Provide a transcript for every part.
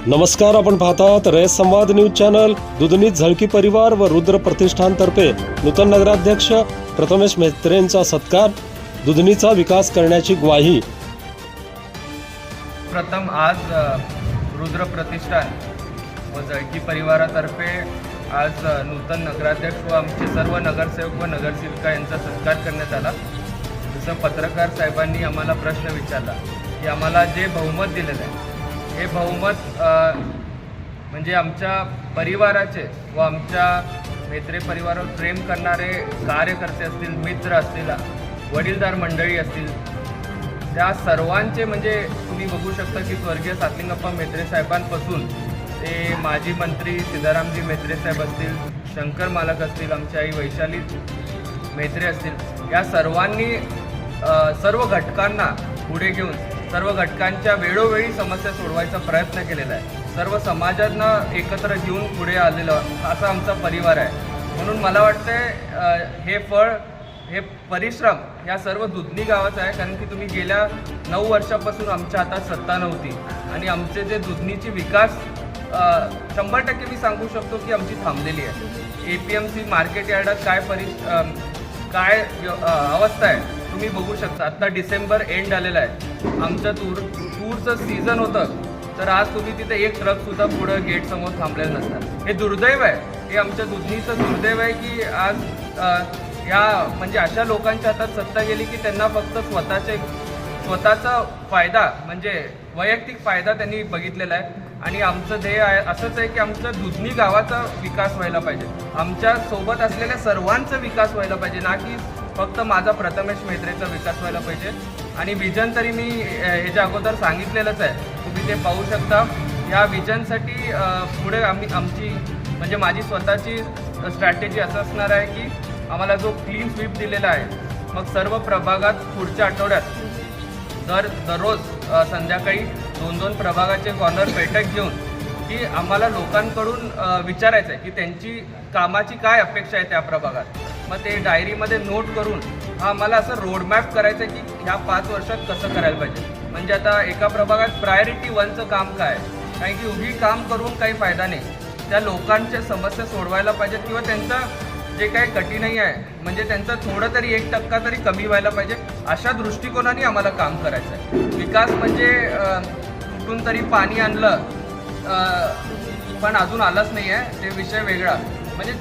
नमस्कार, आपण पाहतात रयत संवाद न्यूज चॅनल. दुधनी झळकी परिवार व रुद्र प्रतिष्ठान तर्फे नूतन नगराध्यक्ष प्रथमेश मेत्रेंचा सत्कार. दुधनीचा विकास करण्याची ग्वाही. प्रथम आज रुद्र प्रतिष्ठान व झळकी परिवारातर्फे आज नूतन नगराध्यक्ष व आमचे सर्व नगरसेवक व नगरसेविका यांचा सत्कार करण्यात आला. जसं पत्रकार साहेबांनी आम्हाला प्रश्न विचारला की आम्हाला जे बहुमत दिलेलं आहे हे बहुमत म्हणजे आमच्या परिवाराचे व आमच्या मेत्रे परिवारावर प्रेम करणारे कार्यकर्ते असतील, मित्र असतील, वडीलधार मंडळी असतील, त्या सर्वांचे म्हणजे तुम्ही बघू शकता की स्वर्गीय सातलिंगप्पा मेत्रे साहेबांपासून ते माजी मंत्री सिद्धारामजी मेत्रे साहेब असतील, शंकर मालक असतील, आमची आई वैशाली मेत्रे असतील, या सर्वांनी सर्व घटकांना पुढे घेऊन सर्व घटकांच्या वेळोवेळी समस्या सोडवायचा प्रयत्न केलेला आहे. सर्व समाजांना एकत्र घेऊन पुढे आलेलं असा आमचा परिवार आहे. म्हणून मला वाटतं हे फळ, हे परिश्रम या सर्व दुधनी गावाचं आहे. कारण की तुम्ही गेल्या 9 वर्षापासून आमच्या हातात सत्ता नव्हती आणि आमचे जे दुधनीची विकास 100% मी सांगू शकतो की आमची थांबलेली आहे. APMC मार्केट यार्डात काय अवस्था आहे तुम्ही बघू शकता. आत्ता डिसेंबर एंड आलेला आहे. आमचं तूरचं सीझन होतं तर आज तुम्ही तिथे एक ट्रकसुद्धा पुढं गेटसमोर थांबलेलं नसतात. हे दुर्दैव आहे. हे आमच्या दुधनीचं दुर्दैव आहे की आज या म्हणजे अशा लोकांच्या हातात सत्ता गेली की त्यांना फक्त स्वतःचा फायदा म्हणजे वैयक्तिक फायदा त्यांनी बघितलेला आहे. आणि आमचं ध्येय आहे असंच आहे की आमचं दुधनी गावाचा विकास व्हायला पाहिजे, आमच्या सोबत असलेल्या सर्वांचा विकास व्हायला पाहिजे, ना की फक्त माझा प्रथमेश मेत्रेचा विकास व्हायला पाहिजे. आणि विजन तरी मी ह्याच्या अगोदर सांगितलेलंच आहे, तुम्ही ते पाहू शकता. या विजनसाठी पुढे आमची म्हणजे माझी स्वतःची स्ट्रॅटेजी असं असणार आहे की आम्हाला जो क्लीन स्वीप दिलेला आहे, मग सर्व प्रभागात पुढच्या आठवड्यात दररोज संध्याकाळी 2-2 प्रभागाचे कॉर्नर बैठक घेऊन की आम्हाला लोकांकडून विचारायचं आहे की त्यांची कामाची काय अपेक्षा आहे त्या प्रभागात. मग ते डायरीमध्ये नोट करून आम्हाला असं रोडमॅप करायचं आहे की ह्या 5 वर्षात कसं करायला पाहिजे. म्हणजे आता एका प्रभागात प्रायोरिटी 1चं काम काय आहे, कारण की उभी काम करून काही फायदा नाही. त्या लोकांच्या समस्या सोडवायला पाहिजेत किंवा त्यांचं जे काही कठीणाई आहे म्हणजे त्यांचं थोडं तरी 1% तरी कमी व्हायला पाहिजे. अशा दृष्टिकोनाने आम्हाला काम करायचं आहे. विकास म्हणजे कुठून तरी पाणी आणलं पण अजून आलंच नाही आहे, ते विषय वेगळा. म्हणजे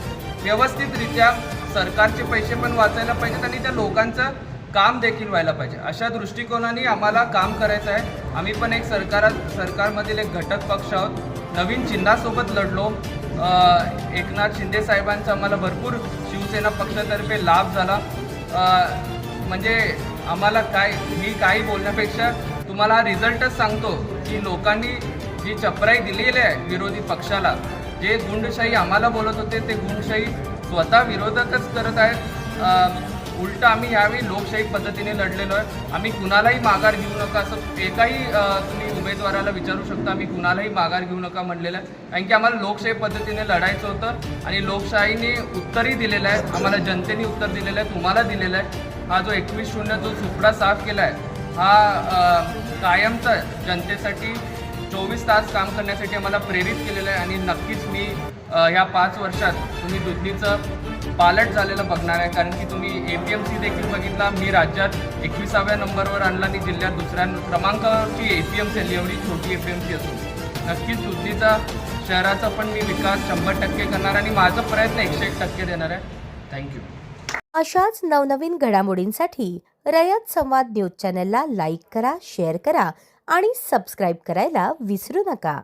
व्यवस्थितरित्या सरकारचे पैसे पण वाचायला पाहिजेत आणि त्या लोकांचं काम देखील व्हायला पाहिजे. अशा दृष्टिकोनाने आम्हाला काम करायचं आहे. आम्ही पण एक सरकारमधील एक घटक पक्ष आहोत. नवीन चिन्हासोबत लढलो. एकनाथ शिंदे साहेबांचा आम्हाला भरपूर शिवसेना पक्षातर्फे लाभ झाला. म्हणजे आम्हाला मी काही बोलण्यापेक्षा तुम्हाला रिझल्टच सांगतो की लोकांनी जी चपराई दिलेली आहे विरोधी पक्षाला, जे गुंडशाही आम्हाला बोलत होते ते गुंडशाही स्वतः विरोधकच करत आहेत. उलटं आम्ही यावेळी लोकशाही पद्धतीने लढलेलो आहे. आम्ही कुणालाही माघार घेऊ नका असं एकाही तुम्ही उमेदवाराला विचारू शकता. आम्ही कुणालाही माघार घेऊ नका म्हणलेलं आहे, कारण की आम्हाला लोकशाही पद्धतीने लढायचं होतं आणि लोकशाहीने उत्तरही दिलेलं आहे. आम्हाला जनतेने उत्तर दिलेलं आहे, तुम्हाला दिलेलं आहे. हा जो 21-0 जो सुपडा साफ केला आहे हा कायमचा जनतेसाठी 24 तास काम करण्यासाठी आम्हाला प्रेरित केलेलं आहे. आणि नक्कीच मी ह्या 5 वर्षात तुम्ही दुधनीचं पालट झालेलं बघणार आहे. कारण की तुम्ही APMC देखील बघितला. मी राज्यात 21व्या नंबरवर आणला आणि जिल्ह्यात 2ऱ्या क्रमांकावरची APMC आली, एवढी छोटी APMC असून नक्कीच दुधनीचा शहराचा पण मी विकास 100% करणार आणि माझा प्रयत्न 101% देणार आहे. थँक्यू. अशाच नवनवीन घडामोडींसाठी रयत संवाद न्यूज चॅनलला लाईक करा, शेअर करा आणि सबस्क्राईब करायला विसरू नका.